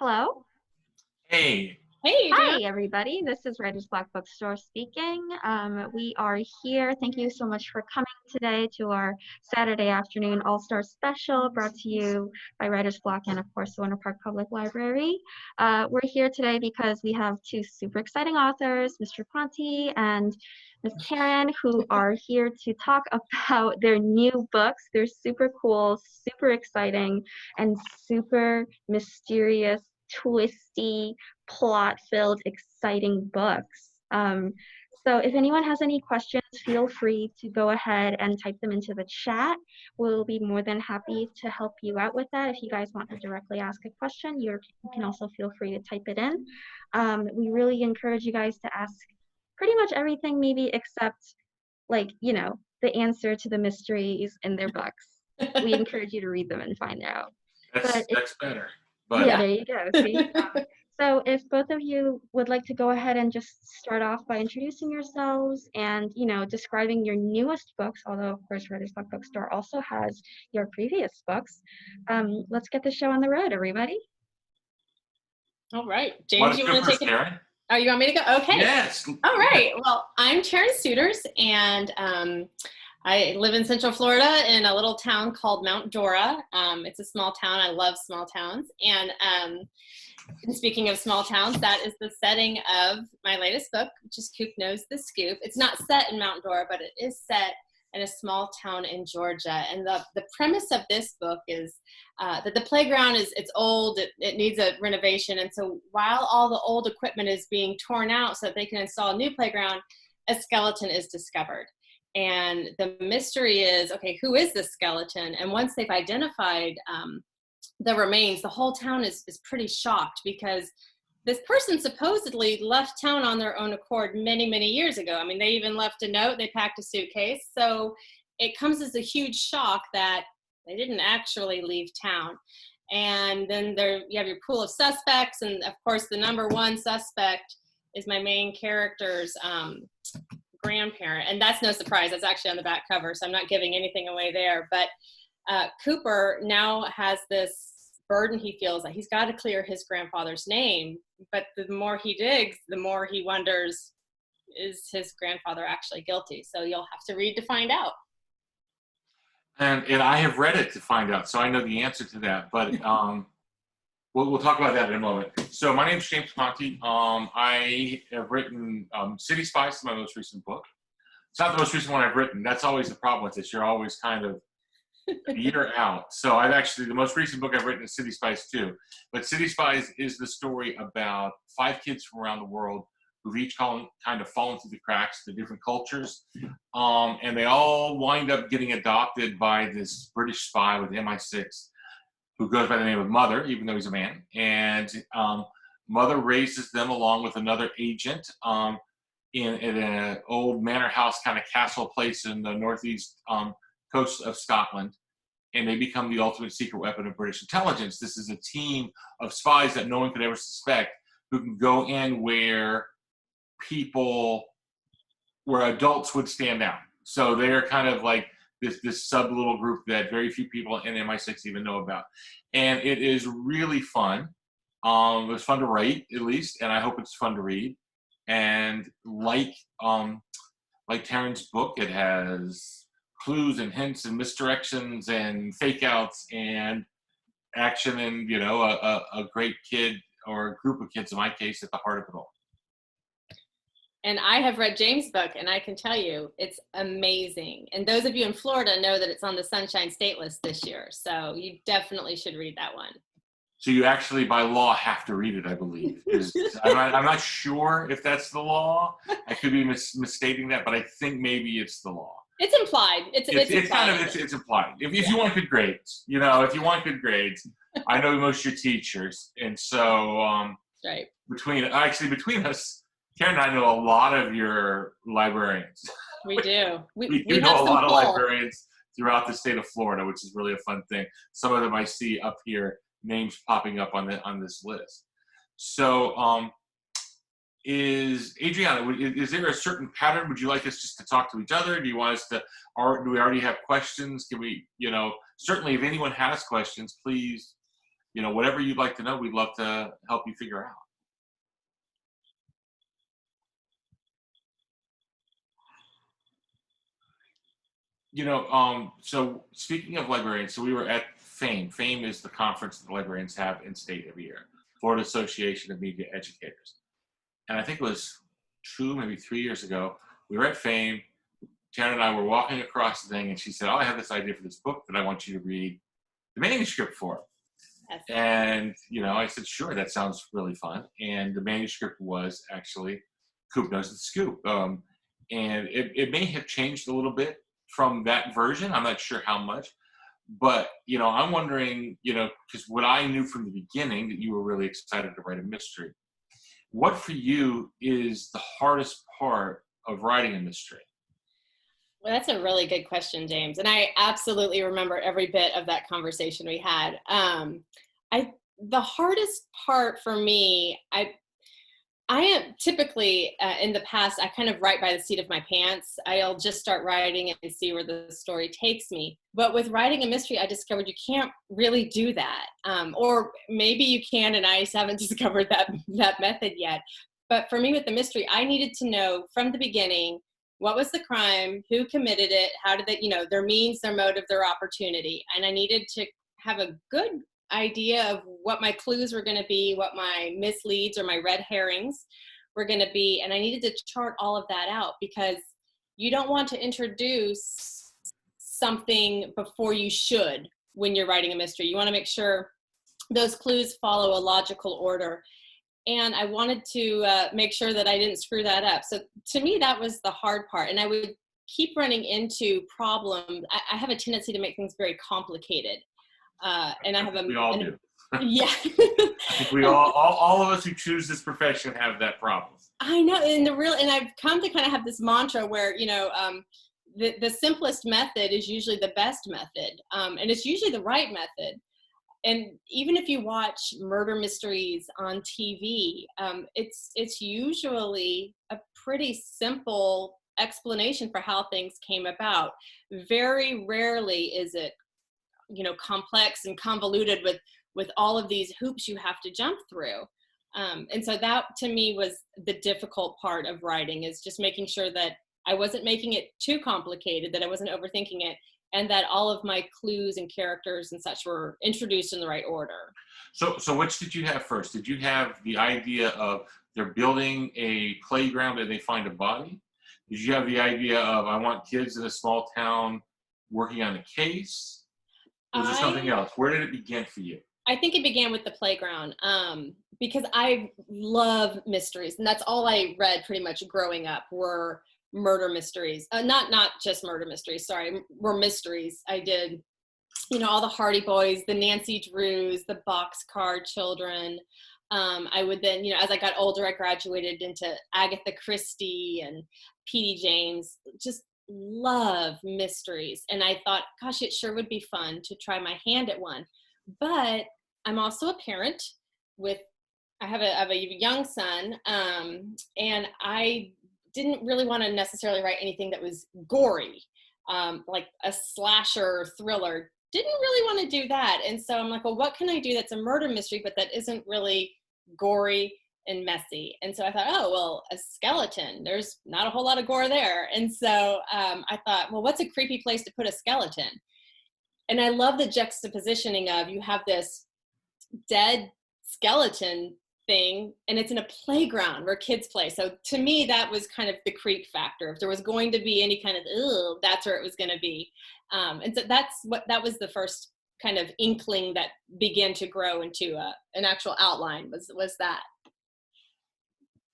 Hello. Hey, Hey, Adriana. Hi, everybody. This is Writers Block Bookstore speaking. We are here. Thank you so much for coming today to our Saturday afternoon All-Star Special brought to you by Writers Block and, of course, the Winter Park Public Library. We're here today because we have two super exciting authors, Mr. Ponti and Ms. Taryn, who are here to talk about their new books. They're super cool, super exciting, and super mysterious, twisty, plot-filled, exciting books. So if anyone has any questions, feel free to go ahead and type them into the chat. We'll be more than happy to help you out with that. If you guys want to directly ask a question, you can also feel free to type it in. We really encourage you guys to ask pretty much everything, maybe except, the answer to the mysteries in their books. We encourage you to read them and find out. that's better. But Yeah, there you go. See? So if both of you would like to go ahead and just start off by introducing yourselves and, describing your newest books, although of course Writers Block Bookstore also has your previous books. Let's get the show on the road, everybody. All right. want James, to you go want to first, take it? Taryn? Oh, you want me to go? Okay. Yes. All right. Well, I'm Taryn Souders, and I live in Central Florida in a little town called Mount Dora. It's a small town. I love small towns. And speaking of small towns, that is the setting of my latest book, which is Coop Knows the Scoop. It's not set in Mount Dora, but it is set in a small town in Georgia. And the premise of this book is that the playground it's old, it needs a renovation. And so while all the old equipment is being torn out so that they can install a new playground, a skeleton is discovered. And the mystery is, okay, who is this skeleton? And once they've identified the remains, the whole town is pretty shocked because this person supposedly left town on their own accord many, many years ago. I mean, they even left a note, they packed a suitcase. So it comes as a huge shock that they didn't actually leave town. And then you have your pool of suspects. And of course, the number one suspect is my main character's grandparent. And that's no surprise. That's actually on the back cover. So I'm not giving anything away there. But Cooper now has this burden he feels that he's got to clear his grandfather's name. But the more he digs, the more he wonders, is his grandfather actually guilty? So you'll have to read to find out. And I have read it to find out, so I know the answer to that. But we'll talk about that in a moment. So my name is James Ponti. I have written City Spies, my most recent book. It's not the most recent one I've written. That's always the problem with this. You're always kind of a year out. So the most recent book I've written is City Spies 2. But City Spies is the story about 5 kids from around the world who've each kind of fallen through the cracks to different cultures. And they all wind up getting adopted by this British spy with the MI6 who goes by the name of Mother, even though he's a man. And Mother raises them along with another agent in an old manor house kind of castle place in the northeast coast of Scotland, and they become the ultimate secret weapon of British intelligence. This is a team of spies that no one could ever suspect who can go in where adults would stand out. So they're kind of like this sub little group that very few people in MI6 even know about. And it is really fun. It was fun to write, at least, and I hope it's fun to read. And like Taryn's book, it has clues and hints and misdirections and fake outs and action and, a great kid or a group of kids, in my case, at the heart of it all. And I have read James' book, and I can tell you it's amazing. And those of you in Florida know that it's on the Sunshine State list this year. So you definitely should read that one. So you actually, by law, have to read it, I believe. I'm not sure if that's the law. I could be misstating that, but I think maybe it's the law. It's implied. It's implied. It's implied. If you want good grades, if you want good grades, I know most of your teachers, and so right. Between us, Karen and I know a lot of your librarians. We do. We know a lot of librarians throughout the state of Florida, which is really a fun thing. Some of them I see up here, names popping up on this list. So Adriana, is there a certain pattern? Would you like us just to talk to each other? Do you want us to, or do we already have questions? Can we, certainly if anyone has questions, please whatever you'd like to know, we'd love to help you figure out. So speaking of librarians, so we were at FAME. FAME is the conference that the librarians have in state every year, Florida Association of Media Educators. And I think it was 2, maybe 3 years ago, we were at FAME. Taryn and I were walking across the thing, and she said, "Oh, I have this idea for this book that I want you to read the manuscript for." Yes. And, I said, "Sure, that sounds really fun." And the manuscript was actually Coop Knows the Scoop. And it may have changed a little bit from that version. I'm not sure how much. But, I'm wondering, because what I knew from the beginning, that you were really excited to write a mystery. What for you is the hardest part of writing a mystery? Well, that's a really good question, James. And I absolutely remember every bit of that conversation we had. The hardest part for me, I am typically, in the past, I kind of write by the seat of my pants. I'll just start writing and see where the story takes me. But with writing a mystery, I discovered you can't really do that. Or maybe you can, and I just haven't discovered that method yet. But for me with the mystery, I needed to know from the beginning, what was the crime, who committed it, how did they, their means, their motive, their opportunity. And I needed to have a good idea of what my clues were going to be, what my misleads or my red herrings were going to be. And I needed to chart all of that out, because you don't want to introduce something before you should when you're writing a mystery. You want to make sure those clues follow a logical order. And I wanted to make sure that I didn't screw that up. So to me, that was the hard part. And I would keep running into problems. I have a tendency to make things very complicated. And I have we all do. Yeah. I think we all of us who choose this profession have that problem. I know. And I've come to kind of have this mantra where, the simplest method is usually the best method. And it's usually the right method. And even if you watch murder mysteries on TV, it's usually a pretty simple explanation for how things came about. Very rarely is it, complex and convoluted with all of these hoops you have to jump through. And so that to me was the difficult part of writing, is just making sure that I wasn't making it too complicated, that I wasn't overthinking it, and that all of my clues and characters and such were introduced in the right order. So which did you have first? Did you have the idea of they're building a playground and they find a body? Did you have the idea of, I want kids in a small town working on a case? Was there something else? Where did it begin for you? I think it began with the playground, because I love mysteries, and that's all I read pretty much growing up were murder mysteries. Not just murder mysteries, sorry, were mysteries. I did, all the Hardy Boys, the Nancy Drews, the Boxcar Children. I would then, as I got older, I graduated into Agatha Christie and P.D. James. Just love mysteries. And I thought, gosh, it sure would be fun to try my hand at one. But I'm also a parent I have a young son, and I didn't really want to necessarily write anything that was gory, like a slasher thriller. Didn't really want to do that. And so I'm like, well, what can I do that's a murder mystery, but that isn't really gory and messy? And so I thought, oh, well, a skeleton. There's not a whole lot of gore there. And so I thought, well, what's a creepy place to put a skeleton? And I love the juxtapositioning of, you have this dead skeleton thing, and it's in a playground where kids play. So to me, that was kind of the creep factor. If there was going to be any kind of, that's where it was going to be. And so that was the first kind of inkling that began to grow into an actual outline was that.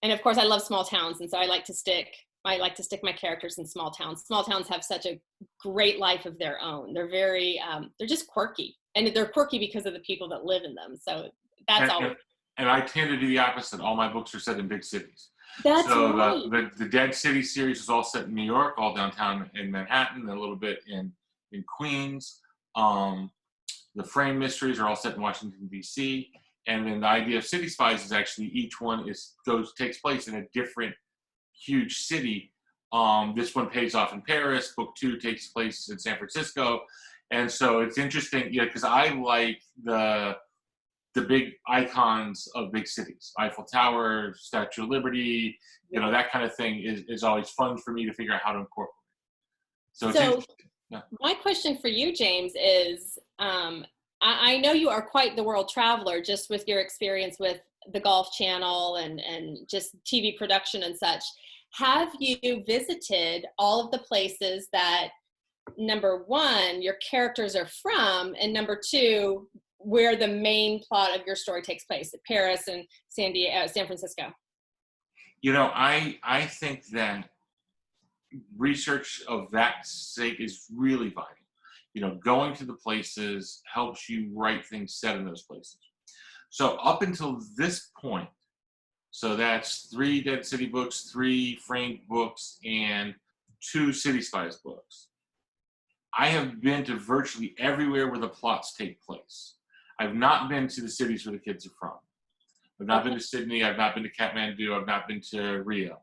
And of course, I love small towns, and so I like to stick my characters in small towns. Small towns have such a great life of their own. They're very, they're just quirky, and they're quirky because of the people that live in them. So that's all. And I tend to do the opposite. All my books are set in big cities. That's so right. the Dead City series is all set in New York, all downtown in Manhattan, and a little bit in Queens. The Frame mysteries are all set in Washington, D.C. And then the idea of City Spies is actually each one takes place in a different huge city. This one pays off in Paris. Book 2 takes place in San Francisco. And so it's interesting, because I like the the big icons of big cities. Eiffel Tower, Statue of Liberty, you know, that kind of thing is always fun for me to figure out how to incorporate. So yeah. My question for you, James, is I know you are quite the world traveler, just with your experience with the Golf Channel and just TV production and such. Have you visited all of the places that, number one, your characters are from, and number two, where the main plot of your story takes place, Paris and San Francisco? You know, I think that research of that sake is really vital. You know, going to the places helps you write things set in those places. So up until this point, so that's 3 Dead City books, 3 framed books, and 2 City Spies books, I have been to virtually everywhere where the plots take place. I've not been to the cities where the kids are from. I've not been to Sydney. I've not been to Kathmandu. I've not been to Rio.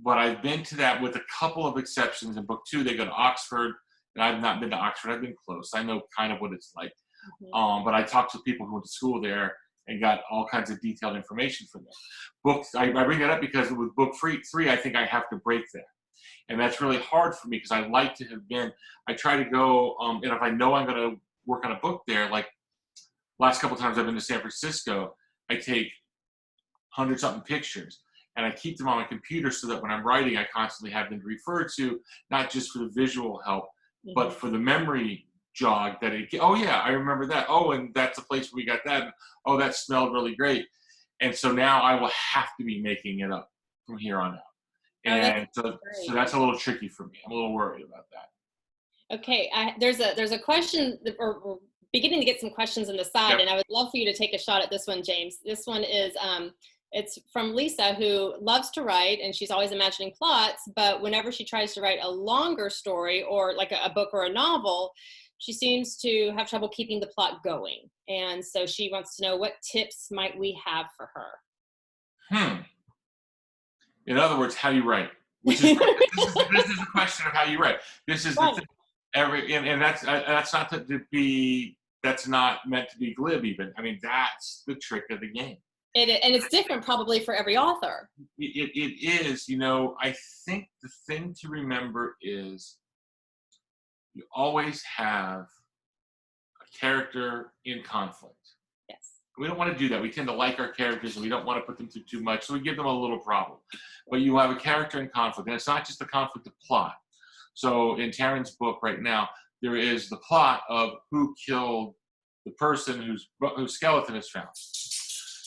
But I've been to that with a couple of exceptions. In book 2, they go to Oxford, and I've not been to Oxford. I've been close. I know kind of what it's like. But I talked to people who went to school there and got all kinds of detailed information from them. Books, I bring that up because with book 3, I think I have to break that. And that's really hard for me because I like to have been, I try to go, and if I know I'm going to work on a book there, like last couple times I've been to San Francisco, I take 100-something pictures. And I keep them on my computer so that when I'm writing, I constantly have them to refer to, not just for the visual help, but for the memory jog that oh yeah, I remember that. Oh, and that's the place where we got that. Oh, that smelled really great. And so now I will have to be making it up from here on out. And so that's a little tricky for me. I'm a little worried about that. Okay, there's a question, or we're beginning to get some questions on the side, and I would love for you to take a shot at this one, James. This one is, it's from Lisa, who loves to write, and she's always imagining plots, but whenever she tries to write a longer story, or like a book or a novel, she seems to have trouble keeping the plot going. And so she wants to know, what tips might we have for her? In other words, how you write. Which is, this is a question of how you write. This is the thing. And that's not that's not meant to be glib even. I mean, that's the trick of the game. And it's different probably for every author. It is. You know, I think the thing to remember is you always have a character in conflict. Yes. We don't want to do that. We tend to like our characters and we don't want to put them through too much, so we give them a little problem. But you have a character in conflict, and it's not just the conflict of plot. So in Taryn's book right now, there is the plot of who killed the person whose skeleton is found.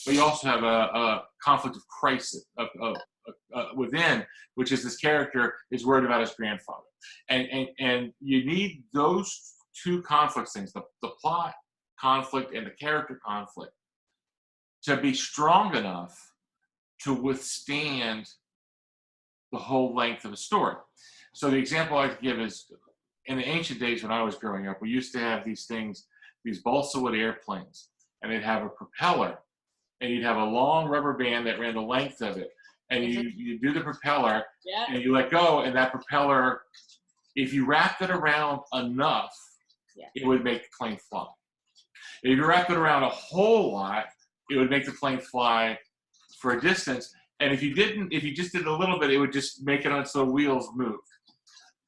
But you also have a conflict of crisis within, which is this character is worried about his grandfather. And you need those two conflict things, the plot conflict and the character conflict, to be strong enough to withstand the whole length of a story. So the example I could give is, in the ancient days when I was growing up, we used to have these things, these balsa wood airplanes, and they'd have a propeller, and you'd have a long rubber band that ran the length of it, and you do the propeller, and you let go, and that propeller, if you wrapped it around enough, it would make the plane fly. If you wrap it around a whole lot, it would make the plane fly for a distance. And if you just did a little bit, it would just make it on so the wheels move.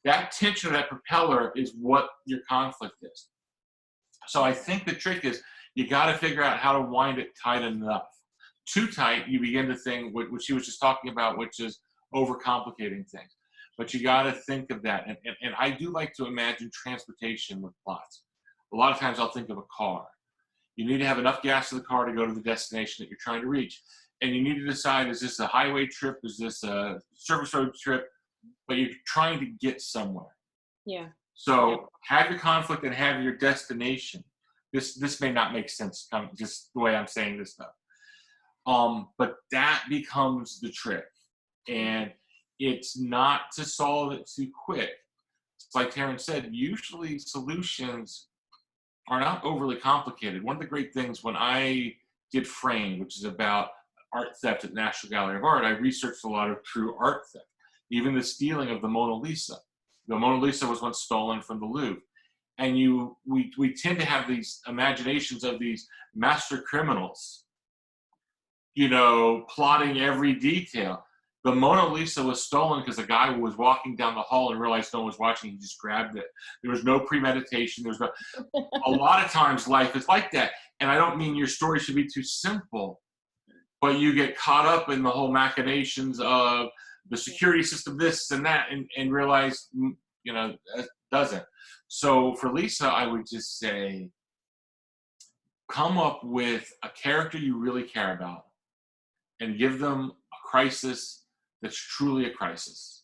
That tension of that propeller is what your conflict is. So I think the trick is you got to figure out how to wind it tight enough. Too tight, you begin to think what she was just talking about, which is overcomplicating things. But you got to think of that. And I do like to imagine transportation with plots. A lot of times I'll think of a car. You need to have enough gas in the car to go to the destination that you're trying to reach. And you need to decide, is this a highway trip? Is this a service road trip? But you're trying to get somewhere. Yeah. So have your conflict and have your destination. This may not make sense, just the way I'm saying this stuff. But that becomes the trick. And it's not to solve it too quick. It's like Taryn said, usually solutions are not overly complicated. One of the great things when I did Frame, which is about art theft at National Gallery of Art, I researched a lot of true art theft. Even the stealing of the Mona Lisa. The Mona Lisa was once stolen from the Louvre. and we tend to have these imaginations of these master criminals, you know, plotting every detail. The Mona Lisa was stolen because a guy was walking down the hall and realized no one was watching. He just grabbed it. There was no premeditation. There's no. A lot of times life is like that. And I don't mean your story should be too simple, but you get caught up in the whole machinations of the security system, this and that, and realize, you know, it doesn't. So for Lisa, I would just say, come up with a character you really care about and give them a crisis that's truly a crisis,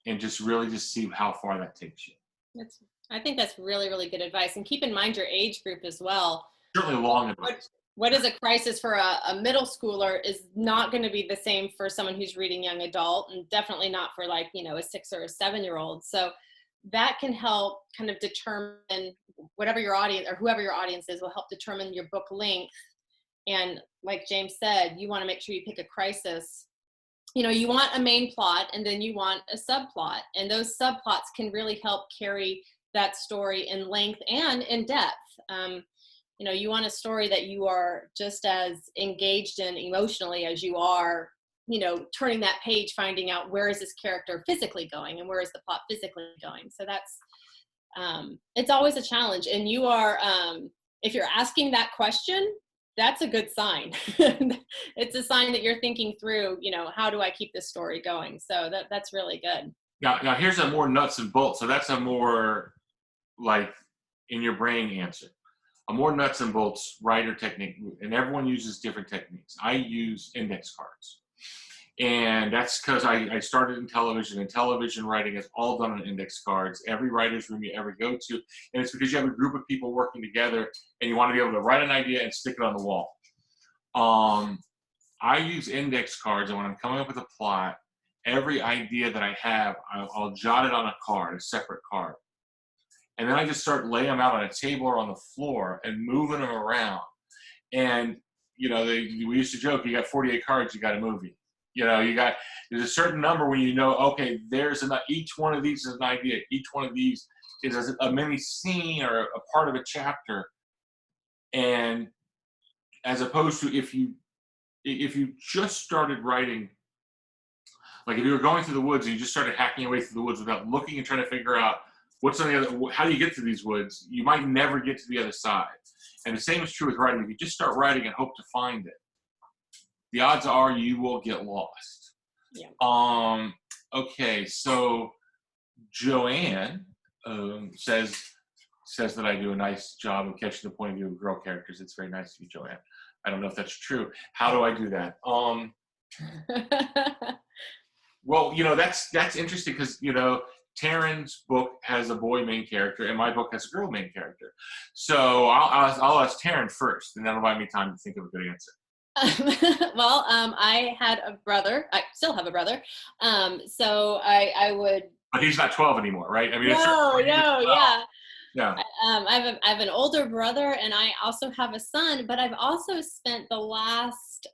and just really just see how far that takes you. I think that's really, really good advice. And keep in mind your age group as well. Certainly long advice. What is a crisis for a middle schooler is not going to be the same for someone who's reading young adult, and definitely not for, like, you know, a 6 or a 7-year-old. So that can help kind of determine whatever your audience or whoever your audience is will help determine your book length. And like James said, you want to make sure you pick a crisis. You know, you want a main plot and then you want a subplot, and those subplots can really help carry that story in length and in depth. You know, you want a story that you are just as engaged in emotionally as you are, you know, turning that page, finding out where is this character physically going and where is the plot physically going. So that's, it's always a challenge. And you are, if you're asking that question, that's a good sign. It's a sign that you're thinking through, you know, how do I keep this story going? So that's really good. Now here's a more nuts and bolts. So that's a more like in your brain answer. A more nuts and bolts writer technique, and everyone uses different techniques. I use index cards. And that's because I started in television, and television writing is all done on index cards. Every writer's room you ever go to. And it's because you have a group of people working together and you want to be able to write an idea and stick it on the wall. I use index cards, and when I'm coming up with a plot, every idea that I have, I'll jot it on a card, a separate card. And then I just start laying them out on a table or on the floor and moving them around. And, you know, we used to joke, you got 48 cards, you got a movie. You know, there's a certain number when you know, okay, each one of these is an idea. Each one of these is a mini scene or a part of a chapter. And as opposed to if you just started writing, like if you were going through the woods and you just started hacking your way through the woods without looking and trying to figure out what's on the other, how do you get to these woods, you might never get to the other side. And the same is true with writing. If you just start writing and hope to find it, the odds are you will get lost. Yeah. Okay, so Joanne says that I do a nice job of catching the point of view of girl characters. It's very nice of you, Joanne. I don't know if that's true. How do I do that? Well, you know, that's interesting because, you know, Taryn's book has a boy main character and my book has a girl main character. So I'll ask Taryn first, and that'll buy me time to think of a good answer. Well, I had a brother. I still have a brother. So I would. But he's not 12 anymore, right? I mean, no, yeah. Yeah. I have an older brother, and I also have a son. But I've also spent the last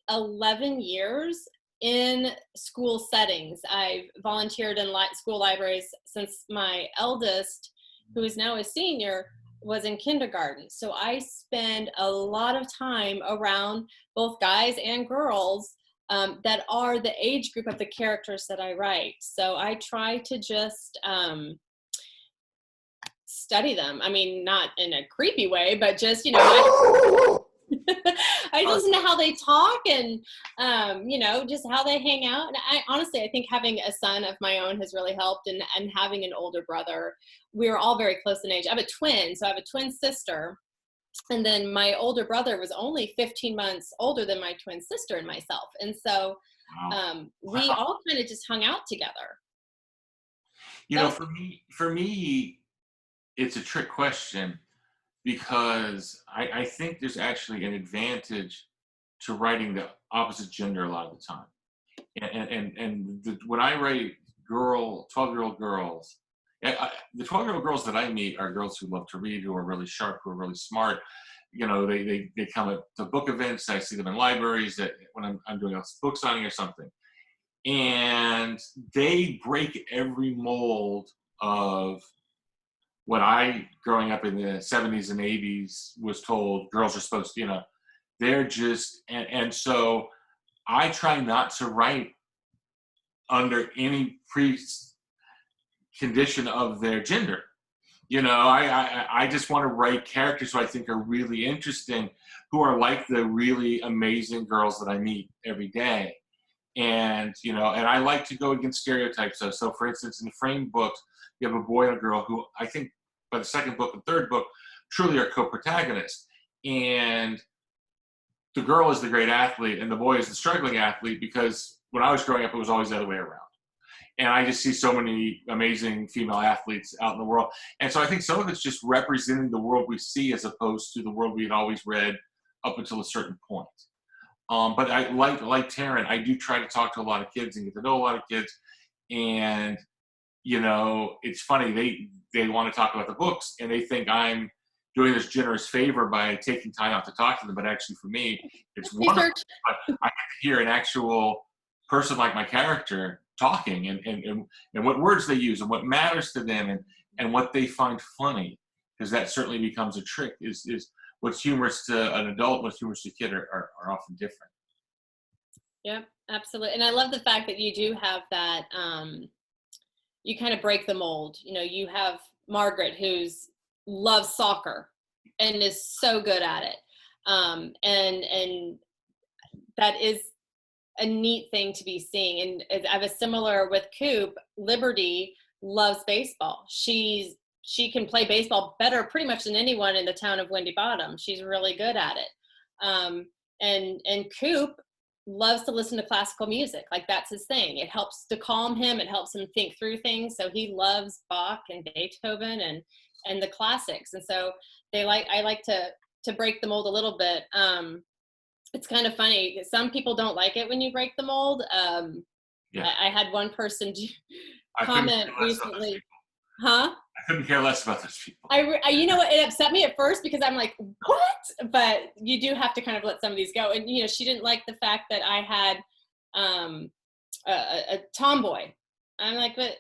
11 years in school settings. I've volunteered in school libraries since my eldest, who is now a senior, was in kindergarten. So I spend a lot of time around both guys and girls that are the age group of the characters that I write. So I try to just study them. I mean, not in a creepy way, but just, you know, I listen to how they talk and, you know, just how they hang out. And I think having a son of my own has really helped, and having an older brother. We were all very close in age. I have a twin, so I have a twin sister. And then my older brother was only 15 months older than my twin sister and myself. And so we all kind of just hung out together. You know, for me, it's a trick question, because I think there's actually an advantage to writing the opposite gender a lot of the time. And when I write 12-year-old girls, the 12-year-old girls that I meet are girls who love to read, who are really sharp, who are really smart. You know, they come to book events. I see them in libraries when I'm doing a book signing or something. And they break every mold of what I, growing up in the 70s and 80s, was told girls are supposed to, they're just, and so I try not to write under any condition of their gender. I just want to write characters who I think are really interesting, who are like the really amazing girls that I meet every day. And, and I like to go against stereotypes. So for instance, in the framed books, you have a boy and a girl who I think by the second book and third book truly are co-protagonists. And the girl is the great athlete and the boy is the struggling athlete, because when I was growing up, it was always the other way around. And I just see so many amazing female athletes out in the world. And so I think some of it's just representing the world we see as opposed to the world we had always read up until a certain point. But I like Taryn, I do try to talk to a lot of kids and get to know a lot of kids. And, it's funny, they want to talk about the books and they think I'm doing this generous favor by taking time out to talk to them. But actually for me, it's wonderful. I get to hear an actual person like my character talking and what words they use and what matters to them and what they find funny, because that certainly becomes a trick, is what's humorous to an adult, what's humorous to a kid are often different. Yep, absolutely. And I love the fact that you do have that, you kind of break the mold. You have Margaret, who's loves soccer and is so good at it. And that is a neat thing to be seeing. And I have a similar with Coop. Liberty loves baseball. She can play baseball better pretty much than anyone in the town of Windy Bottom. She's really good at it. And Coop loves to listen to classical music. Like, that's his thing. It helps to calm him. It helps him think through things. So he loves Bach and Beethoven and the classics. And so I like to break the mold a little bit. It's kind of funny. Some people don't like it when you break the mold. Yeah. I had one person comment recently. Huh? I couldn't care less about those people. I you know what? It upset me at first because I'm like, what? But you do have to kind of let some of these go. And, she didn't like the fact that I had a tomboy. I'm like, but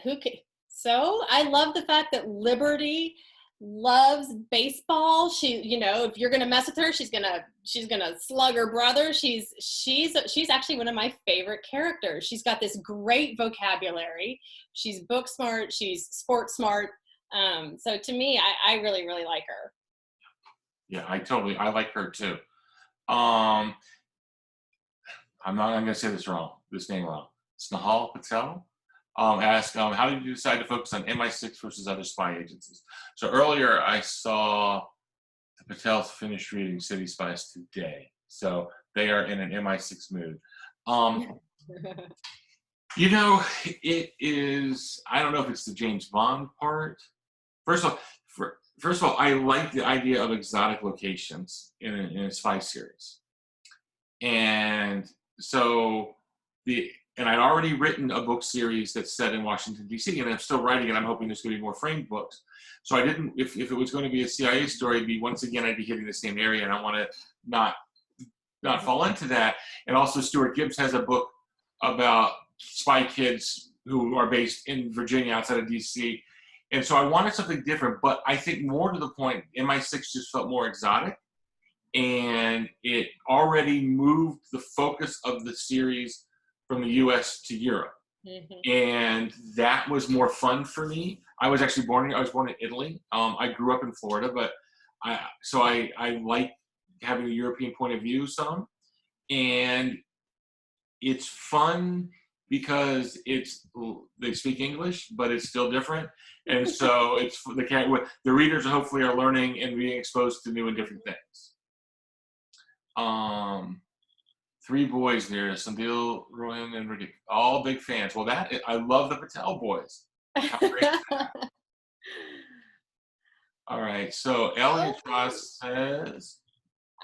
who can? So I love the fact that Liberty loves baseball. She, if you're gonna mess with her, she's gonna slug her brother. She's actually one of my favorite characters. She's got this great vocabulary. She's book smart. She's sports smart. So to me, I really, really like her. Yeah, I like her too. I'm gonna say this name wrong. Snehal Patel. Asked, how did you decide to focus on MI6 versus other spy agencies? So earlier I saw the Patels finish reading City Spies today. So they are in an MI6 mood. It is, I don't know if it's the James Bond part. First of all, I like the idea of exotic locations in a spy series. And so and I'd already written a book series that's set in Washington, D.C., and I'm still writing it. I'm hoping there's going to be more framed books. So I didn't, if it was going to be a CIA story, I'd be hitting the same area, and I want to not fall into that. And also Stuart Gibbs has a book about spy kids who are based in Virginia outside of D.C., and so I wanted something different, but I think more to the point, MI6 just felt more exotic, and it already moved the focus of the series from the U.S. to Europe. Mm-hmm. And that was more fun for me. I was born in Italy. I grew up in Florida, but I like having a European point of view some. And it's fun because they speak English, but it's still different. And so the readers hopefully are learning and being exposed to new and different things. 3 boys there, Sandil, Rohan, and Ricky, all big fans. Well, I love the Patel boys. How great is that? All right, so Elliot Ross says,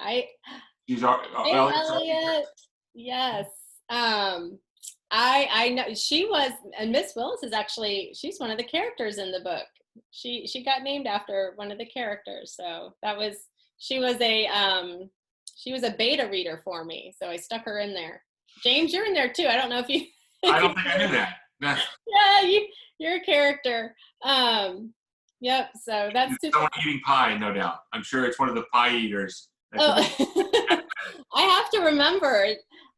Elliot, yes. I know she was, and Miss Willis is actually, she's one of the characters in the book. She got named after one of the characters. So she was a beta reader for me, so I stuck her in there. James, you're in there too. I don't know if you. I don't think I knew that. Yeah, you're a character. Yep. So that's super. Someone eating pie, no doubt. I'm sure it's one of the pie eaters. Oh, I have to remember.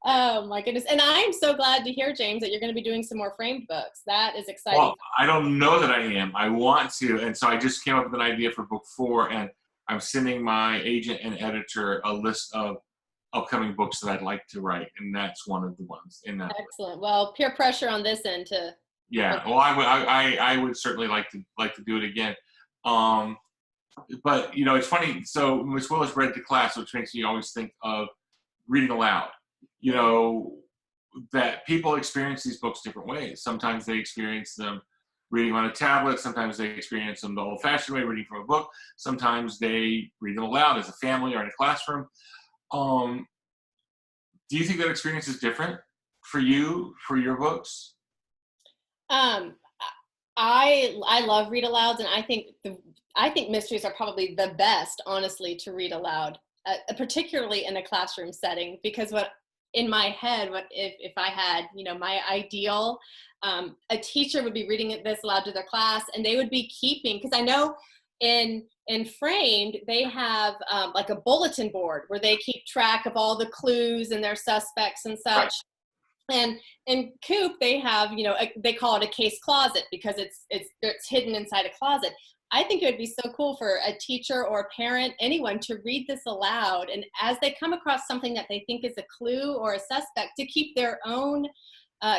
Oh my goodness. And I'm so glad to hear, James, that you're going to be doing some more framed books. That is exciting. Well, I don't know that I am. I want to. And so I just came up with an idea for book 4, and I'm sending my agent and editor a list of upcoming books that I'd like to write. And that's one of the ones in that. Excellent. Well, peer pressure on this end to. Yeah. Well, I would certainly like to do it again. But it's funny. So Miss Willis read to class, which makes me always think of reading aloud. That people experience these books different ways. Sometimes they experience them reading on a tablet. Sometimes they experience them the old-fashioned way, reading from a book. Sometimes they read them aloud as a family or in a classroom. Do you think that experience is different for you, for your books? I love read alouds, and I think mysteries are probably the best, honestly, to read aloud, particularly in a classroom setting, because in my head, if I had, my ideal, a teacher would be reading this aloud to their class, and they would be keeping, because I know in framed, they have like a bulletin board where they keep track of all the clues and their suspects and such. Right. And in Coop, they have, they call it a case closet because it's hidden inside a closet. I think it would be so cool for a teacher or a parent, anyone, to read this aloud, and as they come across something that they think is a clue or a suspect, to keep their own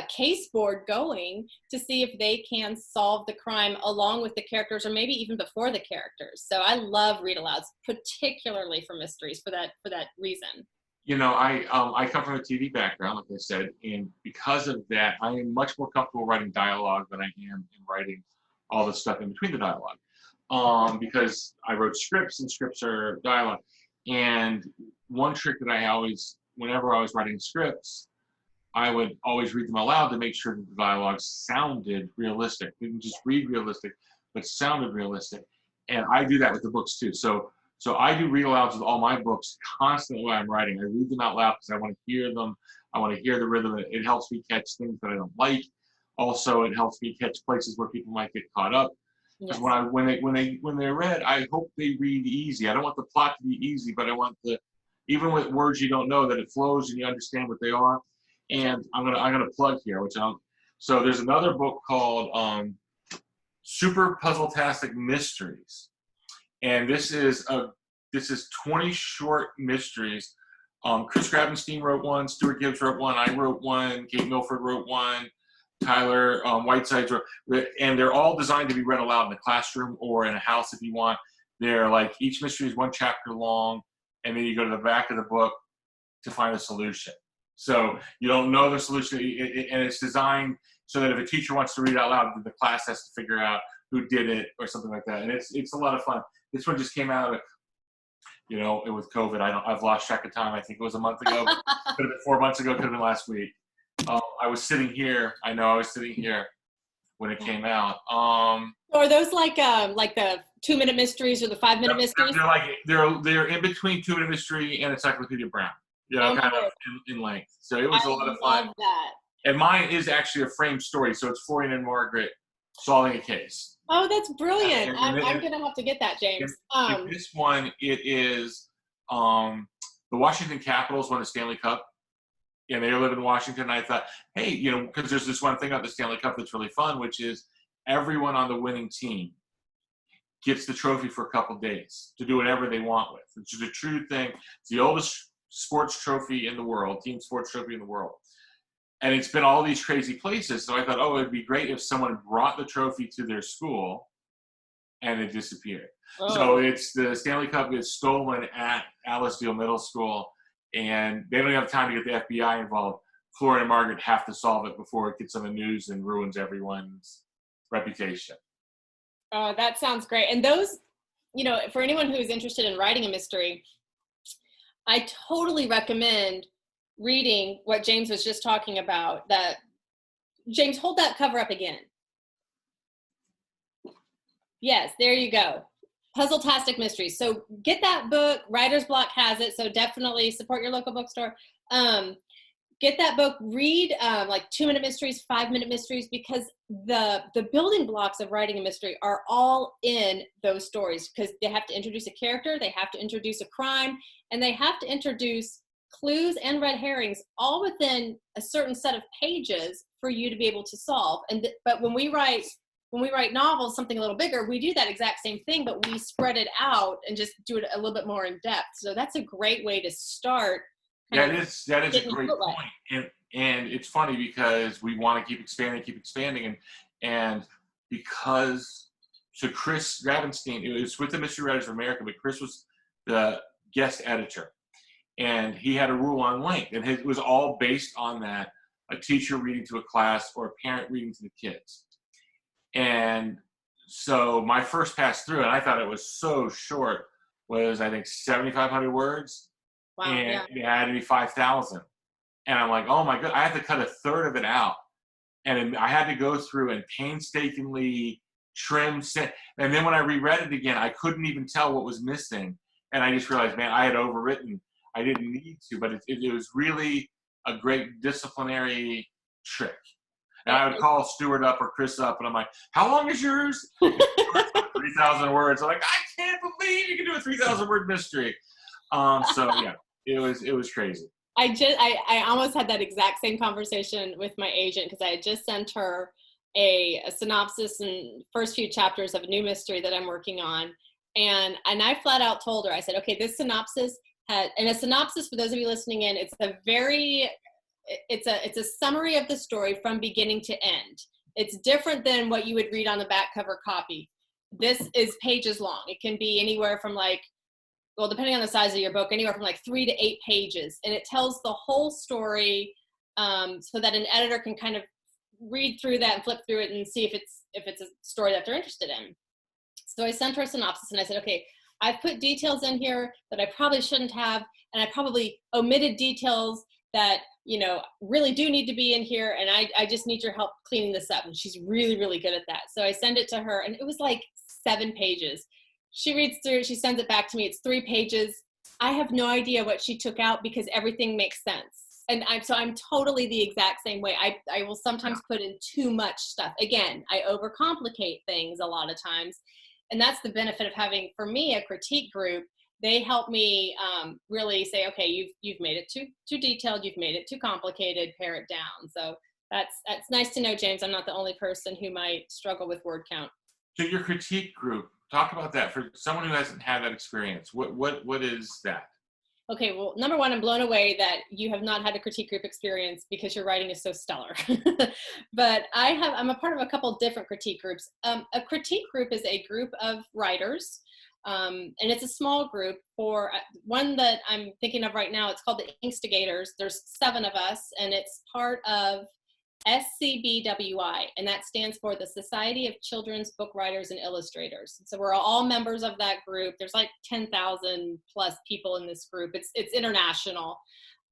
case board going to see if they can solve the crime along with the characters, or maybe even before the characters. So I love read alouds, particularly for mysteries, for that reason. I come from a TV background, like I said, and because of that, I am much more comfortable writing dialogue than I am in writing all the stuff in between the dialogue. Because I wrote scripts, and scripts are dialogue. And one trick that I always, whenever I was writing scripts, I would always read them aloud to make sure that the dialogue sounded realistic. Didn't just read realistic, but sounded realistic. And I do that with the books too. So I do read alouds with all my books constantly when I'm writing. I read them out loud because I want to hear them. I want to hear the rhythm. It helps me catch things that I don't like. Also, it helps me catch places where people might get caught up. Because yes. when they're read, I hope they read easy. I don't want the plot to be easy, but I want even with words you don't know, that it flows and you understand what they are. And I'm gonna plug here, so there's another book called Super Puzzle-tastic Mysteries, and this is 20 short mysteries. Chris Grabenstein wrote one, Stuart Gibbs wrote one, I wrote one, Kate Milford wrote one, Tyler Whitesides wrote, and they're all designed to be read aloud in the classroom or in a house if you want. They're like, each mystery is one chapter long, and then you go to the back of the book to find a solution. So you don't know the solution, and it's designed so that if a teacher wants to read out loud, the class has to figure out who did it or something like that. And it's a lot of fun. This one just came out of, with COVID. I've lost track of time. I think it was a month ago. Could have been 4 months ago. Could have been last week. I was sitting here. I know I was sitting here when it came out. So are those like the 2-minute mysteries or the 5-minute mysteries? They're in between 2-minute mystery and Encyclopedia Brown. Kind of in length. So it was a lot of fun. That. And mine is actually a framed story. So it's Florian and Margaret solving a case. Oh, that's brilliant. I'm going to have to get that, James. In this one, it is the Washington Capitals won the Stanley Cup. And they live in Washington. And I thought, hey, because there's this one thing about the Stanley Cup that's really fun, which is everyone on the winning team gets the trophy for a couple days to do whatever they want with. Which is a true thing. It's the oldest sports trophy in the world, team sports trophy in the world. And it's been all these crazy places. So I thought, it'd be great if someone brought the trophy to their school and it disappeared. Oh. So it's the Stanley Cup gets stolen at Aliceville Middle School, and they don't have time to get the FBI involved. Florian and Margaret have to solve it before it gets on the news and ruins everyone's reputation. That sounds great. And those, for anyone who's interested in writing a mystery, I totally recommend reading what James was just talking about. James, hold that cover up again. Yes, there you go. Puzzle-tastic Mysteries. So get that book. Writer's Block has it, so definitely support your local bookstore. get that book, read like 2-minute mysteries, 5-minute mysteries, because the building blocks of writing a mystery are all in those stories, because they have to introduce a character, they have to introduce a crime, and they have to introduce clues and red herrings all within a certain set of pages for you to be able to solve. But when we write novels, something a little bigger, we do that exact same thing, but we spread it out and just do it a little bit more in depth. So that's a great way to start. That is a great point. And it's funny because we want to keep expanding, and because so Chris Ravenstein, it was with the Mystery Writers of America, but Chris was the guest editor, and he had a rule on length, and it was all based on that: a teacher reading to a class or a parent reading to the kids. And so my first pass through, and I thought it was so short, was I think 7,500 words. Wow, and yeah. it had to be 5,000. And I'm like, oh my God, I had to cut a third of it out. And I had to go through and painstakingly trim. And then when I reread it again, I couldn't even tell what was missing. And I just realized, man, I had overwritten. I didn't need to, but it was really a great disciplinary trick. And I would call Stuart up or Chris up, and I'm like, how long is yours? 3,000 words. I'm like, I can't believe you can do a 3,000-word mystery. So yeah, it was crazy. I almost had that exact same conversation with my agent, because I had just sent her a synopsis and first few chapters of a new mystery that I'm working on. And I flat out told her, I said, okay, this synopsis and a synopsis, for those of you listening in, it's a summary of the story from beginning to end. It's different than what you would read on the back cover copy. This is pages long. It can be anywhere from depending on the size of your book, anywhere from 3 to 8 pages. And it tells the whole story, so that an editor can kind of read through that and flip through it and see if it's a story that they're interested in. So I sent her a synopsis, and I said, okay, I've put details in here that I probably shouldn't have, and I probably omitted details that, really do need to be in here, and I just need your help cleaning this up. And she's really, really good at that. So I send it to her, and it was 7 pages. She reads through, she sends it back to me. It's 3 pages. I have no idea what she took out, because everything makes sense. And I'm totally the exact same way. I will sometimes put in too much stuff. Again, I overcomplicate things a lot of times. And that's the benefit of having, for me, a critique group. They help me really say, okay, you've made it too detailed, you've made it too complicated, pare it down. So that's nice to know, James. I'm not the only person who might struggle with word count. So your critique group, talk about that for someone who hasn't had that experience. What is that? Okay, well, number one, I'm blown away that you have not had a critique group experience, because your writing is so stellar. But I'm a part of a couple different critique groups. A critique group is a group of writers, and it's a small group. For one that I'm thinking of right now, it's called the Instigators. There's 7 of us, and it's part of SCBWI, and that stands for the Society of Children's Book Writers and Illustrators. So we're all members of that group. There's 10,000 plus people in this group. It's international,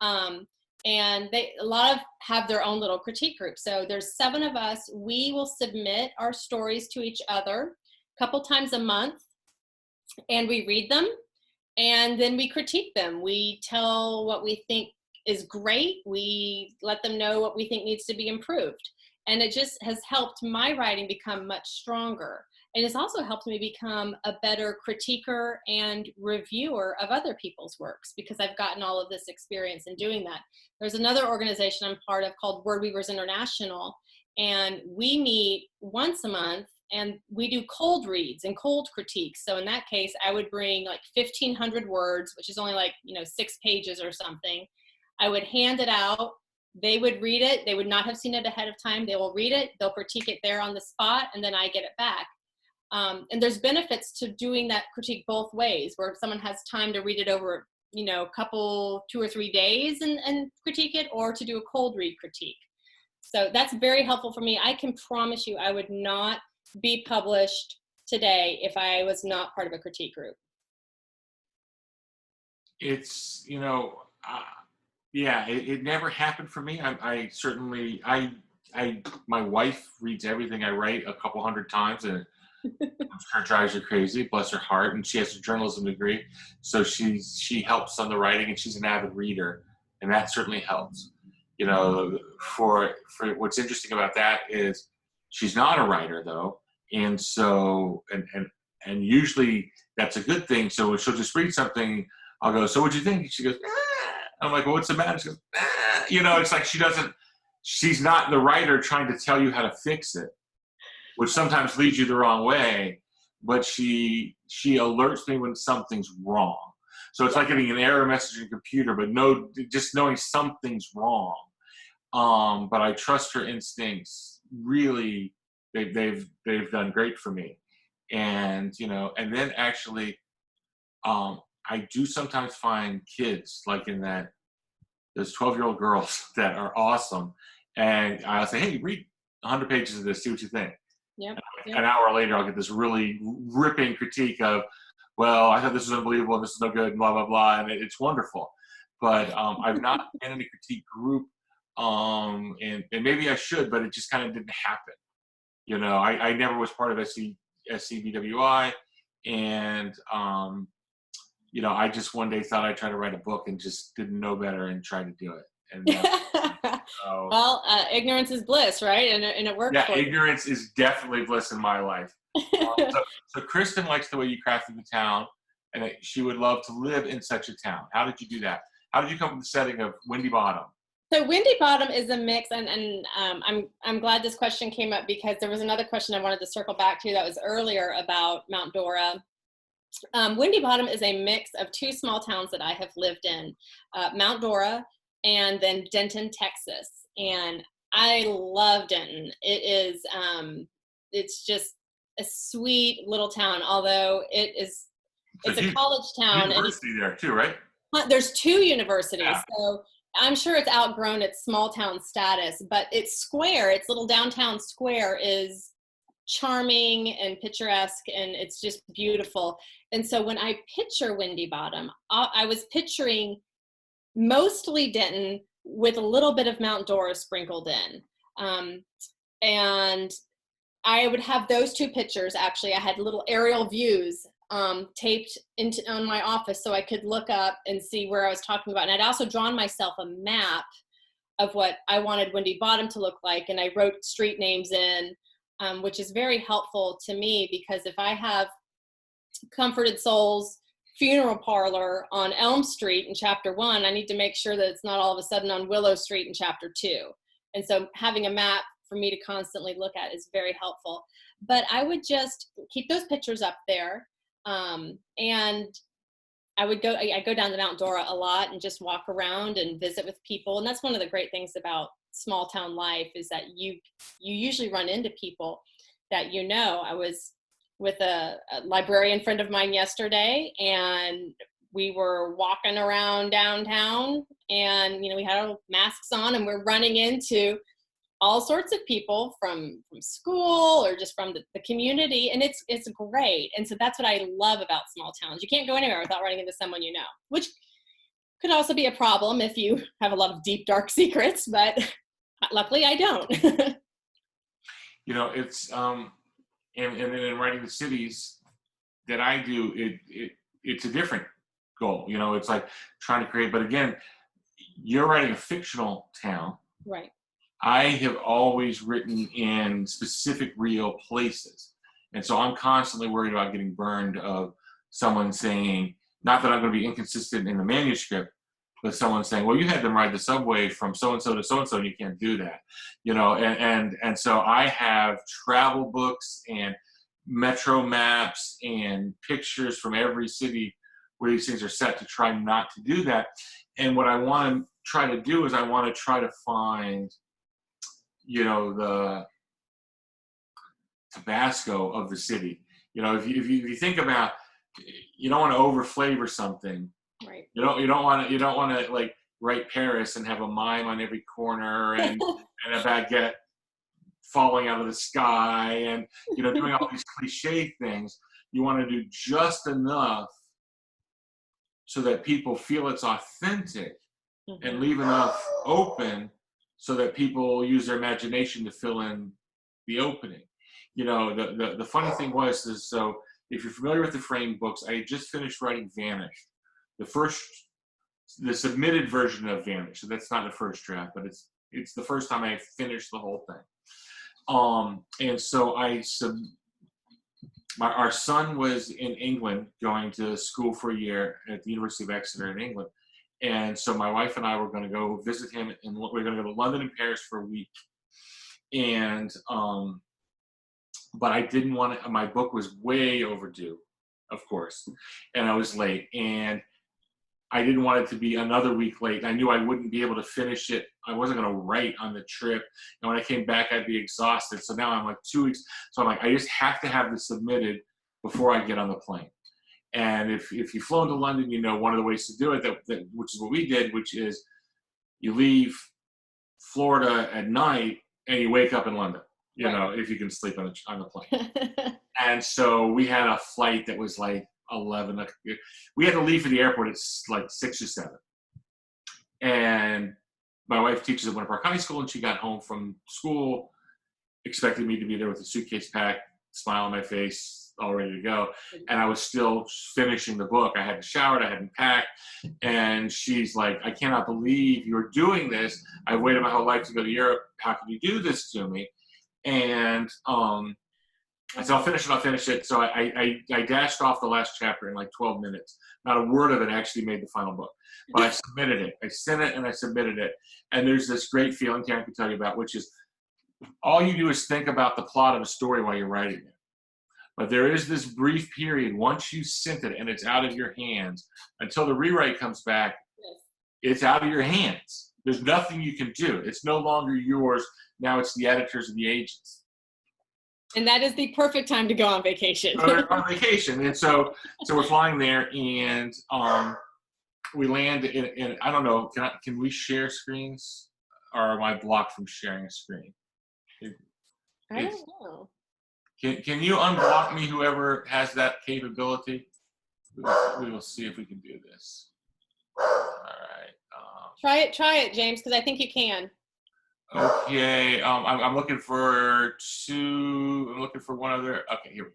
and a lot of have their own little critique group. So there's 7 of us. We will submit our stories to each other a couple times a month, and we read them, and then we critique them. We tell what we think is great. We let them know what we think needs to be improved. And it just has helped my writing become much stronger. And it's also helped me become a better critiquer and reviewer of other people's works, because I've gotten all of this experience in doing that. There's another organization I'm part of called Word Weavers International, and we meet once a month, and we do cold reads and cold critiques. So in that case, I would bring 1,500 words, which is only 6 pages or something. I would hand it out. They would read it. They would not have seen it ahead of time. They will read it. They'll critique it there on the spot, and then I get it back. And there's benefits to doing that critique both ways, where if someone has time to read it over, a couple, 2 or 3 days and critique it, or to do a cold read critique. So that's very helpful for me. I can promise you I would not be published today if I was not part of a critique group. It's, yeah, it never happened for me. I certainly, my wife reads everything I write a couple hundred times, and it drives her crazy, bless her heart. And she has a journalism degree, so she helps on the writing, and she's an avid reader, and that certainly helps. You know, for what's interesting about that is she's not a writer though, and so and usually that's a good thing. So when she'll just read something, I'll go, "So what'd you think?" She goes, I'm like, "Well, what's the matter?" She goes, you know, it's like she's not the writer trying to tell you how to fix it, which sometimes leads you the wrong way, but she alerts me when something's wrong. So it's like getting an error message in a computer, but just knowing something's wrong. But I trust her instincts. Really, they've done great for me. And you know, and then actually, I do sometimes find kids like in that those 12-year-old girls that are awesome, and I'll say, "Hey, read 100 pages of this. See what you think." Yep. An hour later, I'll get this really ripping critique of, "Well, I thought this was unbelievable, and this is no good, and blah blah blah," and it's wonderful. But I've not been in a critique group, and maybe I should, but it just kind of didn't happen. You know, I never was part of SCBWI, and you know, I just one day thought I'd try to write a book and just didn't know better and tried to do it. And so, well, ignorance is bliss, right? And it worked. yeah, for you. ignorance is definitely bliss in my life. So Kristen likes the way you crafted the town, and that she would love to live in such a town. How did you do that? How did you come up with the setting of Windy Bottom? So Windy Bottom is a mix, and I'm glad this question came up because there was another question I wanted to circle back to that was earlier about Mount Dora. Windy Bottom is a mix of two small towns that I have lived in, Mount Dora and then Denton, Texas. And I love Denton. It's just a sweet little town, although it's a college town. University there too, right? There's two universities, yeah. So I'm sure it's outgrown its small town status, but its square, its little downtown square is charming and picturesque, and it's just beautiful. And so when I picture Windy Bottom, I was picturing mostly Denton with a little bit of Mount Dora sprinkled in. And I would have those two pictures. Actually, I had little aerial views taped on my office so I could look up and see where I was talking about. And I'd also drawn myself a map of what I wanted Windy Bottom to look like. And I wrote street names in, which is very helpful to me because if I have Comforted Souls funeral parlor on Elm Street in chapter 1, I need to make sure that it's not all of a sudden on Willow Street in chapter 2. And so having a map for me to constantly look at is very helpful. But I would just keep those pictures up there. And I go down to Mount Dora a lot and just walk around and visit with people. And that's one of the great things about small town life is that you usually run into people that you know. I was with a librarian friend of mine yesterday, and we were walking around downtown, and we had our masks on, and we're running into all sorts of people from school or just from the community, and it's great. And so that's what I love about small towns. You can't go anywhere without running into someone you know, which could also be a problem if you have a lot of deep, dark secrets, but luckily I don't. It's and then in writing the cities that I do, it's a different goal. It's like trying to create, but again, you're writing a fictional town. Right. I have always written in specific real places. And so I'm constantly worried about getting burned of someone saying, not that I'm going to be inconsistent in the manuscript, but someone saying, well, you had them ride the subway from so-and-so to so-and-so, and you can't do that. And so I have travel books and metro maps and pictures from every city where these things are set to try not to do that. And what I want to try to do is I want to try to find the Tabasco of the city. If you think about, you don't want to over flavor something. Right. You don't want to like write Paris and have a mime on every corner and a baguette falling out of the sky and doing all these cliche things. You want to do just enough so that people feel it's authentic, mm-hmm. and leave enough open so that people use their imagination to fill in the opening. The funny thing was, so if you're familiar with the frame books, I had just finished writing Vanished. The first the submitted version of Vanish. So that's not the first draft, but it's the first time I finished the whole thing. And so our son was in England going to school for a year at the University of Exeter in England. And so my wife and I were going to go visit him, and we're going to go to London and Paris for a week. And, but I didn't want to, my book was way overdue, of course, and I was late. And I didn't want it to be another week late. I knew I wouldn't be able to finish it. I wasn't going to write on the trip. And when I came back, I'd be exhausted. So now I'm like 2 weeks. So I'm like, I just have to have this submitted before I get on the plane. And if you've flown to London, you know one of the ways to do it, which is what we did, which is you leave Florida at night and you wake up in London, you know, if you can sleep on the plane. And so we had a flight that was like 11. We had to leave for the airport at like 6 or 7. And my wife teaches at Winter Park High School, and she got home from school, expected me to be there with a suitcase packed, smile on my face, all ready to go. And I was still finishing the book. I hadn't showered, I hadn't packed. And she's like, I cannot believe you're doing this. I've waited my whole life to go to Europe. How can you do this to me? And I said, I'll finish it. So I dashed off the last chapter in like 12 minutes. Not a word of it actually made the final book. But I submitted it. I sent it and I submitted it. And there's this great feeling Taryn can tell you about, which is all you do is think about the plot of a story while you're writing it. But there is this brief period once you sent it and it's out of your hands until the rewrite comes back. It's out of your hands. There's nothing you can do. It's no longer yours. Now it's the editors and the agents. And that is the perfect time to go on vacation. On vacation. And so we're flying there, and we land in I don't know, can we share screens? Or am I blocked from sharing a screen? I don't know. Can you unblock me, whoever has that capability? We will see if we can do this. All right. Try it, James, because I think you can. Okay. I'm looking for two. I'm looking for one other. Okay, here we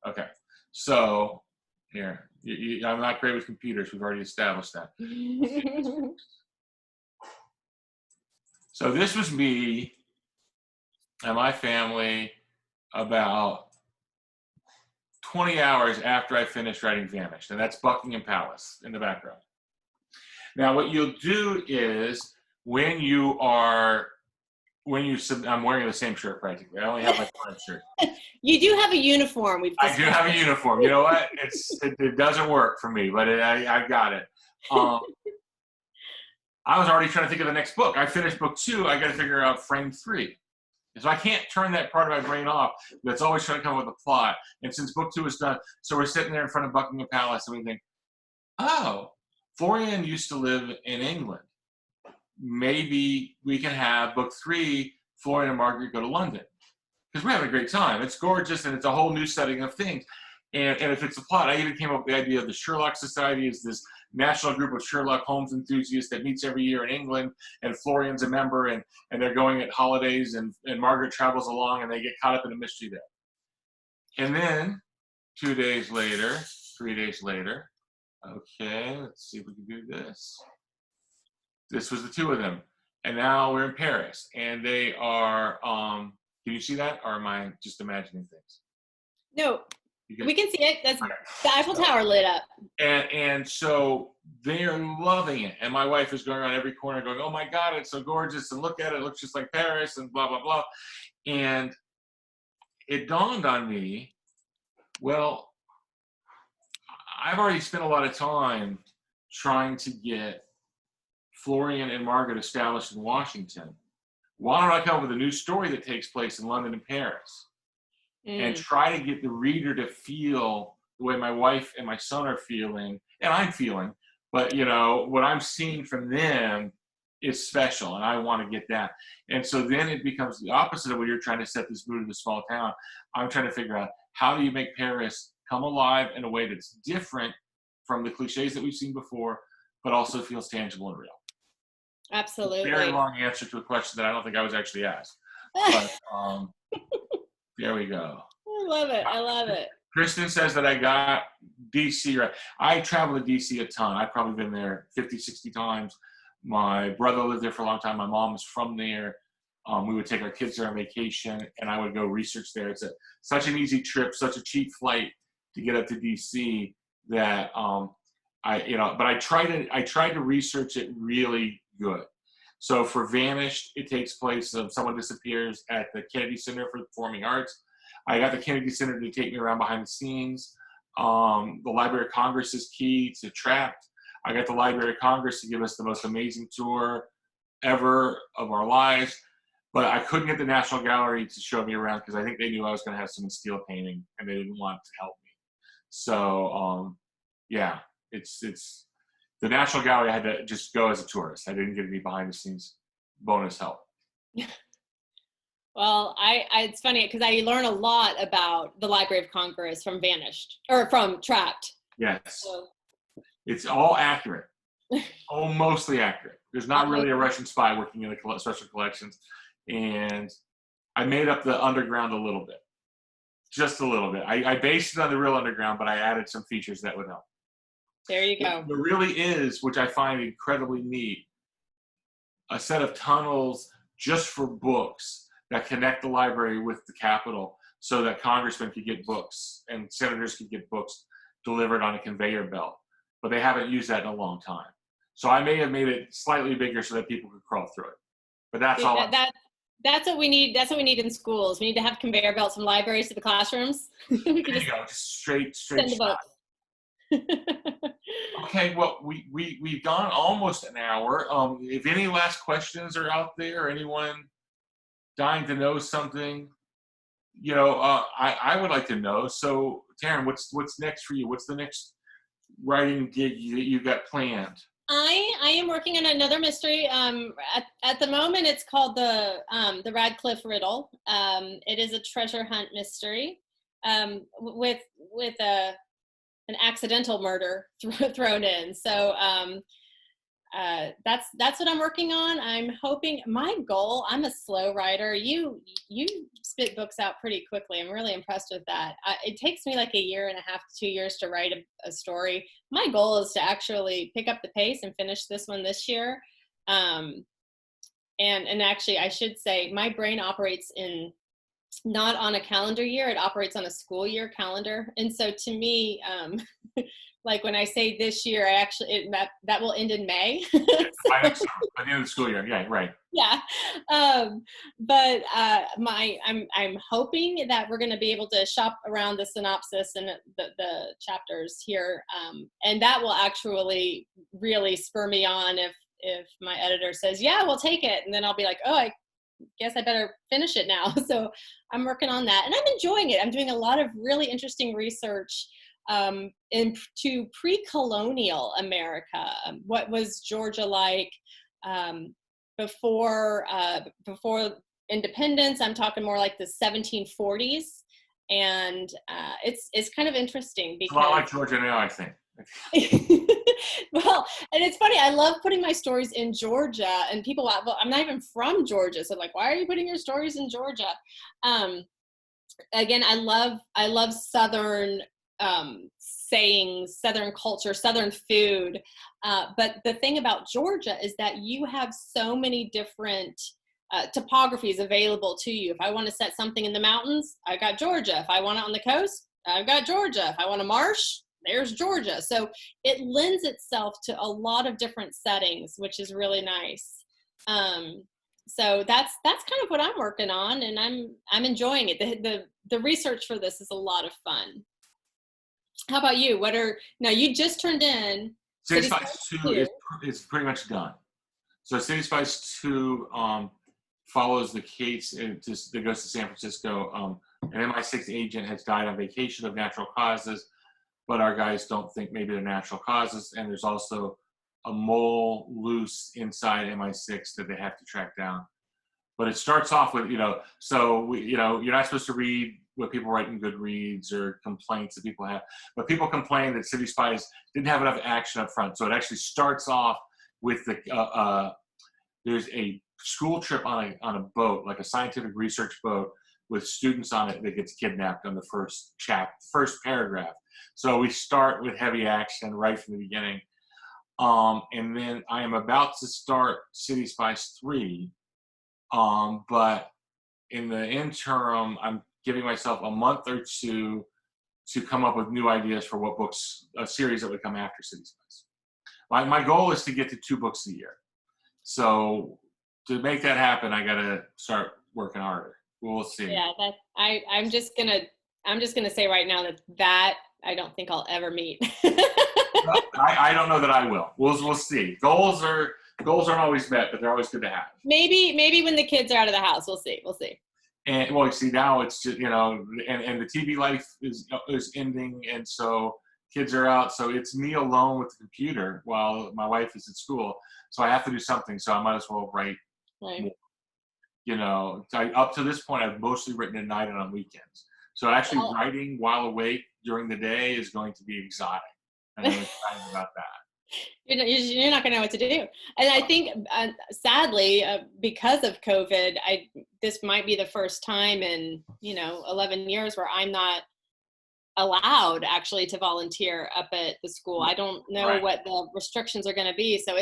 go. Okay. So here, I'm not great with computers. We've already established that. So this was me and my family about 20 hours after I finished writing Vanished, and that's Buckingham Palace in the background. Now, what you'll do is I'm wearing the same shirt practically. I only have like one shirt. You do have a uniform. I do have a uniform. You know what? It doesn't work for me, but I got it. I was already trying to think of the next book. I finished book 2. I got to figure out frame 3. So I can't turn that part of my brain off. That's always trying to come up with a plot. And since book 2 is done, so we're sitting there in front of Buckingham Palace, and we think, oh, Florian used to live in England. Maybe we can have book 3, Florian and Margaret go to London. Because we're having a great time. It's gorgeous, and it's a whole new setting of things. And if it's a plot, I even came up with the idea of the Sherlock Society is this national group of Sherlock Holmes enthusiasts that meets every year in England, and Florian's a member, and they're going at holidays, and Margaret travels along, and they get caught up in a mystery there. And then 2 days later, 3 days later, okay, let's see if we can do this. This was the 2 of them. And now we're in Paris, and they are, can you see that, or am I just imagining things? No. We can see it. That's the Eiffel Tower lit up. And so they're loving it. And my wife is going around every corner going, oh my God, it's so gorgeous. And look at it. It looks just like Paris and blah, blah, blah. And it dawned on me, well, I've already spent a lot of time trying to get Florian and Margaret established in Washington. Why don't I come up with a new story that takes place in London and Paris? And try to get the reader to feel the way my wife and my son are feeling, and I'm feeling, but you know, what I'm seeing from them is special, and I want to get that. And so then it becomes the opposite of what you're trying to set this mood in the small town. I'm trying to figure out, how do you make Paris come alive in a way that's different from the cliches that we've seen before, but also feels tangible and real? Absolutely. Very long answer to a question that I don't think I was actually asked. But there we go. I love it. I love it. Kristen says that I got DC right. I travel to DC a ton. I've probably been there 50, 60 times. My brother lived there for a long time. My mom was from there. We would take our kids there on vacation, and I would go research there. It's such an easy trip, such a cheap flight to get up to DC that but I tried to research it really good. So for Vanished, it takes place someone disappears at the Kennedy Center for the Performing Arts. I got the Kennedy Center to take me around behind the scenes. The Library of Congress is key to Trapped. I got the Library of Congress to give us the most amazing tour ever of our lives. But I couldn't get the National Gallery to show me around because I think they knew I was going to have some steel painting and they didn't want to help me. So, it's the National Gallery. I had to just go as a tourist. I didn't get any behind the scenes bonus help. Well, it's funny because I learn a lot about the Library of Congress from Vanished or from Trapped. Yes. So. It's all accurate. All mostly accurate. There's not really a Russian spy working in the special collections. And I made up the underground a little bit. Just a little bit. I based it on the real underground, but I added some features that would help. There you go. There really is, which I find incredibly neat, a set of tunnels just for books that connect the library with the Capitol so that congressmen could get books and senators could get books delivered on a conveyor belt. But they haven't used that in a long time. So I may have made it slightly bigger so that people could crawl through it. But that's all. That's what we need. That's what we need in schools. We need to have conveyor belts from libraries to the classrooms. There you go. Just straight send the shot. Okay, well, we've gone almost an hour. If any last questions are out there, or anyone dying to know something, I would like to know. So, Taryn, what's next for you? What's the next writing gig that you got planned? I am working on another mystery. At the moment, it's called the Radcliff Riddle. It is a treasure hunt mystery with an accidental murder thrown in. So that's what I'm working on. I'm hoping, my goal, I'm a slow writer. You spit books out pretty quickly. I'm really impressed with that. It takes me like 1.5 years to 2 years to write a story. My goal is to actually pick up the pace and finish this one this year. And actually, I should say my brain operates in not on a calendar year, it operates on a school year calendar. And so to me, like when I say this year, I actually, that will end in May. By the end of the school year, yeah, right. Yeah. But I'm hoping that we're going to be able to shop around the synopsis and the chapters here. And that will actually really spur me on if my editor says, yeah, we'll take it. And then I'll be like, oh, I guess I better finish it now. So I'm working on that and I'm enjoying it. I'm doing a lot of really interesting research into pre-colonial America. What was Georgia like before independence? I'm talking more like the 1740s, and it's kind of interesting because it's a lot like Georgia now, I think. Well, and it's funny, I love putting my stories in Georgia, and people, well, I'm not even from Georgia, so like, why are you putting your stories in Georgia? Again, I love Southern sayings, Southern culture, Southern food. But the thing about Georgia is that you have so many different topographies available to you. If I want to set something in the mountains, I got Georgia. If I want it on the coast, I've got Georgia. If I want a marsh, there's Georgia. So it lends itself to a lot of different settings, which is really nice. So that's kind of what I'm working on, and I'm enjoying it. The research for this is a lot of fun. How about you? Now you just turned in City Spies 2 is pretty much done. So City Spies 2 follows the case that goes to San Francisco. An MI6 agent has died on vacation of natural causes, but our guys don't think maybe they're natural causes. And there's also a mole loose inside MI6 that they have to track down. But it starts off with, so you're not supposed to read what people write in Goodreads or complaints that people have. But people complain that City Spies didn't have enough action up front. So it actually starts off with there's a school trip on a boat, like a scientific research boat, with students on it that gets kidnapped on the first paragraph. So we start with heavy action right from the beginning. And then I am about to start City Spies 3, but in the interim, I'm giving myself a month or two to come up with new ideas for what books, a series that would come after City Spies. My goal is to get to 2 books a year. So to make that happen, I got to start working harder. We'll see. Yeah, I'm just gonna say right now that I don't think I'll ever meet. I don't know that I will. We'll see. Goals aren't always met, but they're always good to have. Maybe when the kids are out of the house, we'll see. And well, you see, now it's just, and the TV life is ending, and so kids are out, so it's me alone with the computer while my wife is at school. So I have to do something. So I might as well write more. Up to this point, I've mostly written at night and on weekends. So actually writing while awake during the day is going to be exotic. And I'm excited about that. You're not going to know what to do. And I think, sadly, because of COVID, this might be the first time in, 11 years where I'm not allowed actually to volunteer up at the school. I don't know what the restrictions are going to be. So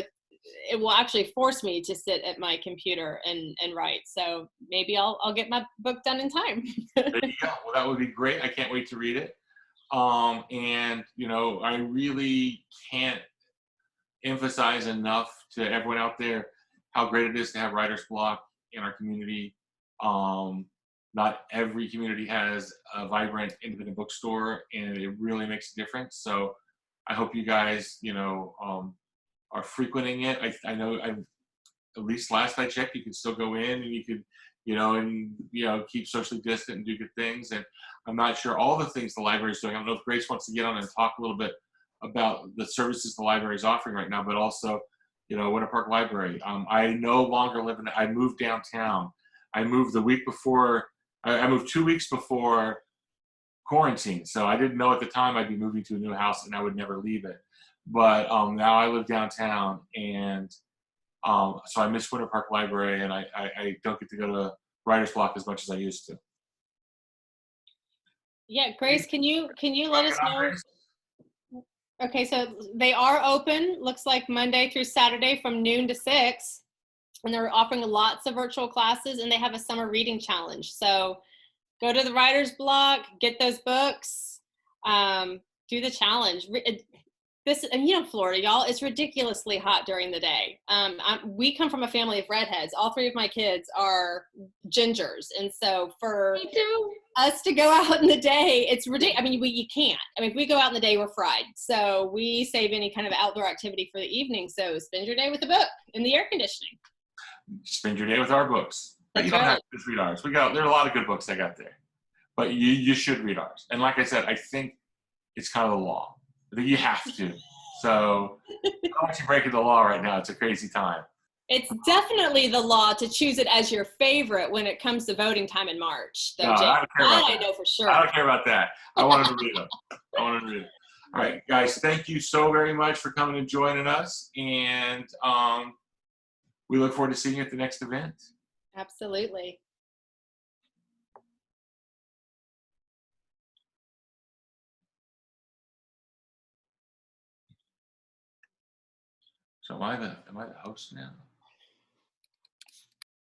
it will actually force me to sit at my computer and write. So maybe I'll get my book done in time. There you go. Well, that would be great. I can't wait to read it. And I really can't emphasize enough to everyone out there how great it is to have writer's block in our community. Not every community has a vibrant independent bookstore, and it really makes a difference. So I hope you guys, are frequenting it. I know at least last I checked, you can still go in and you could, keep socially distant and do good things. And I'm not sure all the things the library is doing. I don't know if Grace wants to get on and talk a little bit about the services the library is offering right now, but also, Winter Park Library. I no longer live I moved downtown. I moved the week before, I moved 2 weeks before quarantine. So I didn't know at the time I'd be moving to a new house and I would never leave it. But now I live downtown, and so I miss Winter Park Library, and I don't get to go to writer's block as much as I used to. Yeah, Grace, can you let us know? Okay, so they are open, looks like Monday through Saturday from noon to 6, and they're offering lots of virtual classes, and they have a summer reading challenge. So go to the writer's block, get those books, do the challenge. Florida, y'all, it's ridiculously hot during the day. We come from a family of redheads. All 3 of my kids are gingers. And so for us to go out in the day, it's ridiculous. I mean, you can't. I mean, if we go out in the day, we're fried. So we save any kind of outdoor activity for the evening. So spend your day with a book in the air conditioning. Spend your day with our books. But you don't have to just read ours. There are a lot of good books I got there. But you should read ours. And like I said, I think it's kind of the law. I think you have to. So I'm actually breaking the law right now. It's a crazy time. It's definitely the law to choose it as your favorite when it comes to voting time in March. Though, no, Jake, I don't care about I know for sure. I don't care about that. I wanted to read them. All right, guys, thank you so very much for coming and joining us. And we look forward to seeing you at the next event. Absolutely. So am I the host now?